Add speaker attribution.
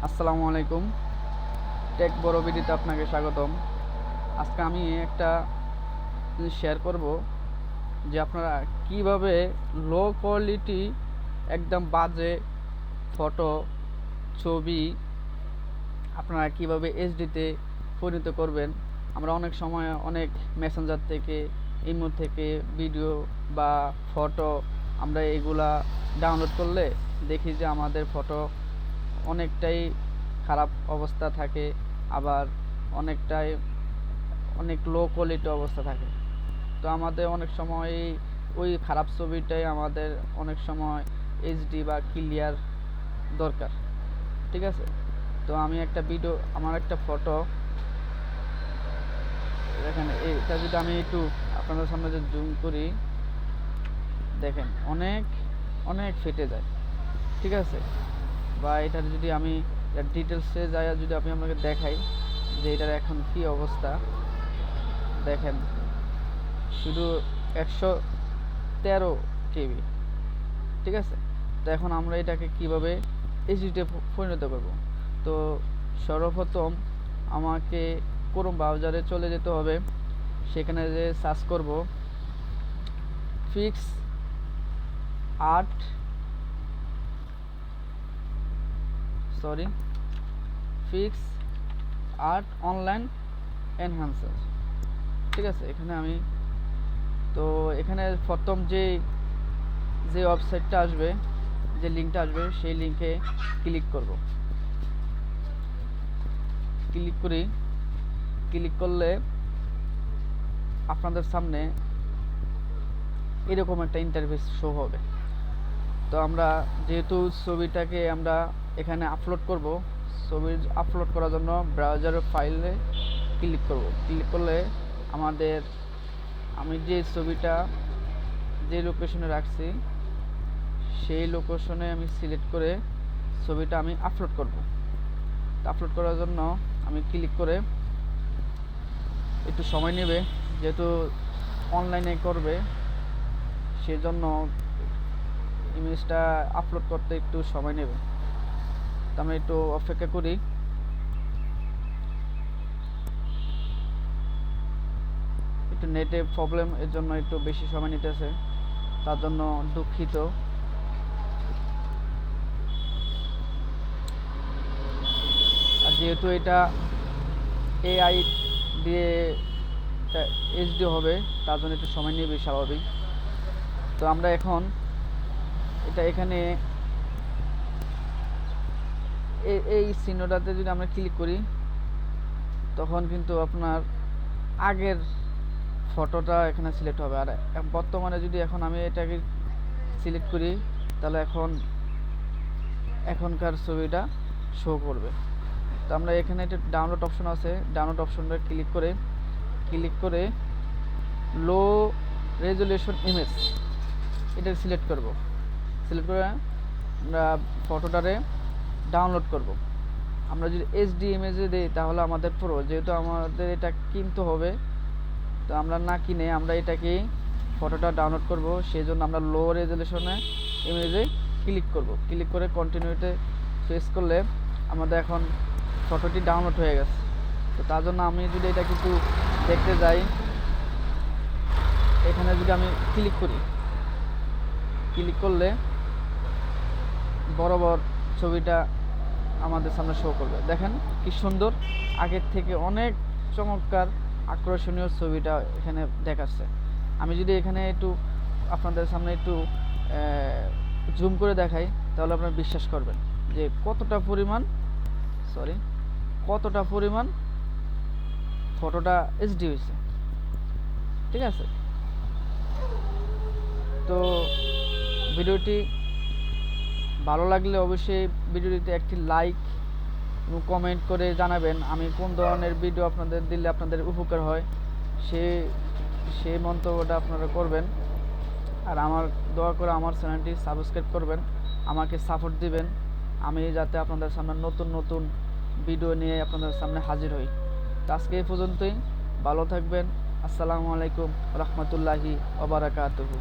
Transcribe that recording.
Speaker 1: আসসালামু আলাইকুম। টেক বড় ভিডিওতে আপনাকে স্বাগতম। আজকে আমি একটা জিনিস শেয়ার করব যে আপনারা কিভাবে লো কোয়ালিটি একদম বাজে ফটো ছবি আপনারা কিভাবে এইচডিতে পরিণত করবেন। আমরা অনেক সময় অনেক মেসেঞ্জার থেকে ইমো থেকে ভিডিও বা ফটো আমরা এগুলা ডাউনলোড করলে দেখি যে আমাদের ফটো অনেকটাই খারাপ অবস্থা থাকে, আবার অনেক লো কোয়ালিটি অবস্থা থাকে। তো আমাদের অনেক সময় ওই খারাপ ছবিটাই আমাদের অনেক সময় এইচডি বা ক্লিয়ার দরকার, ঠিক আছে? তো আমি একটা ভিডিও, আমার একটা ফটো দেখেন, এটা যদি আমি একটু আপনাদের সামনে যে জুম করি, দেখেন অনেক অনেক ফেটে যায়, ঠিক আছে? বা এটার যদি আমি ডিটেলসে যাই, যদি আমি আপনাকে দেখাই যে এটার এখন কি অবস্থা, দেখেন শুধু 113 KB, ঠিক আছে? তো এখন আমরা এটাকে কিভাবে এইচডিতে পরিণত করব? তো সর্বপ্রথম আমাকে ক্রোম ব্রাউজারে চলে যেতে হবে। সেখানে যে সার্চ করব ফিক্স আর্ট অনলাইন এনহ্যান্সার, ঠিক আছে? এখানে আমি, তো এখানে প্রথম যে ওয়েবসাইটটা আসবে, যে লিঙ্কটা আসবে, সেই লিঙ্কে ক্লিক করব। ক্লিক করলে আপনাদের সামনে এরকম একটা ইন্টারফেস শো হবে। তো আমরা যেহেতু ছবিটাকে আমরা এখানে আপলোড করব, ছবি আপলোড করার জন্য ব্রাউজারের ফাইলে ক্লিক করলে আমাদের, আমি যে ছবিটা যে লোকেশনে রাখছি সেই লোকেশনে আমি সিলেক্ট করে ছবিটা আমি আপলোড করব। আপলোড করার জন্য আমি ক্লিক করে, একটু সময় নেবে যেহেতু অনলাইনে করবে, সেজন্য ইমেজটা আপলোড করতে একটু সময় নেবে। তো আমরা একটু অপেক্ষা করি। একটু নেটে প্রবলেম, এর জন্য একটু বেশি সময় নিতেছে, তার জন্য দুঃখিত। আর যেহেতু এটা এআই দিয়ে এইচডি হবে, তার জন্য একটু সময় নেবে, স্বাভাবিক। তো আমরা এখন এটা এখানে এই চিহ্নটাতে যদি আমরা ক্লিক করি, তখন কিন্তু আপনার আগের ফটোটা এখানে সিলেক্ট হবে। আর বর্তমানে যদি এখন আমি এটাকে সিলেক্ট করি, তাহলে এখনকার ছবিটা শো করবে। তো আমরা এখানে একটা ডাউনলোড অপশন আছে, ডাউনলোড অপশনটা ক্লিক করে লো রেজুলেশন ইমেজ এটা সিলেক্ট করে আমরা ফটোটারে ডাউনলোড করব। আমরা যদি এইচডি ইমেজে দিই তাহলে আমাদের যেহেতু আমাদের এটা কিনতে হবে, তো আমরা না কিনে আমরা এটাকে ফটোটা ডাউনলোড করব, সেই জন্য আমরা লো রেজুলেশনে ইমেজে ক্লিক করে কন্টিনিউতে প্রেস করলে আমাদের এখন ফটোটি ডাউনলোড হয়ে গেছে। তো তার জন্য আমি যদি এটা কিছু দেখতে যাই, এখানে যদি আমি ক্লিক করলে বরাবর ছবিটা আমাদের সামনে শো করবে। দেখেন কি সুন্দর, আগের থেকে অনেক চমৎকার আকর্ষণীয় ছবিটা এখানে দেখাচ্ছে। আমি যদি এখানে একটু আপনাদের সামনে একটু জুম করে দেখাই, তাহলে আপনারা বিশ্বাস করবেন যে কতটা পরিমাণ ফটোটা এইচডি হয়েছে, ঠিক আছে? তো ভিডিওটি ভালো লাগলে অবশ্যই ভিডিওটিতে একটি লাইক এবং কমেন্ট করে জানাবেন আমি কোন ধরনের ভিডিও আপনাদের দিলে আপনাদের উপকার হয়, সেই মন্তব্যটা আপনারা করবেন। আর দয়া করে আমার চ্যানেলটি সাবস্ক্রাইব করবেন, আমাকে সাপোর্ট দিবেন, আমি যাতে আপনাদের সামনে নতুন ভিডিও নিয়ে আপনাদের সামনে হাজির হই। তো আজকে এই পর্যন্তই, ভালো থাকবেন। আসসালামু আলাইকুম রহমতুল্লাহি ওয়া বারাকাতুহু।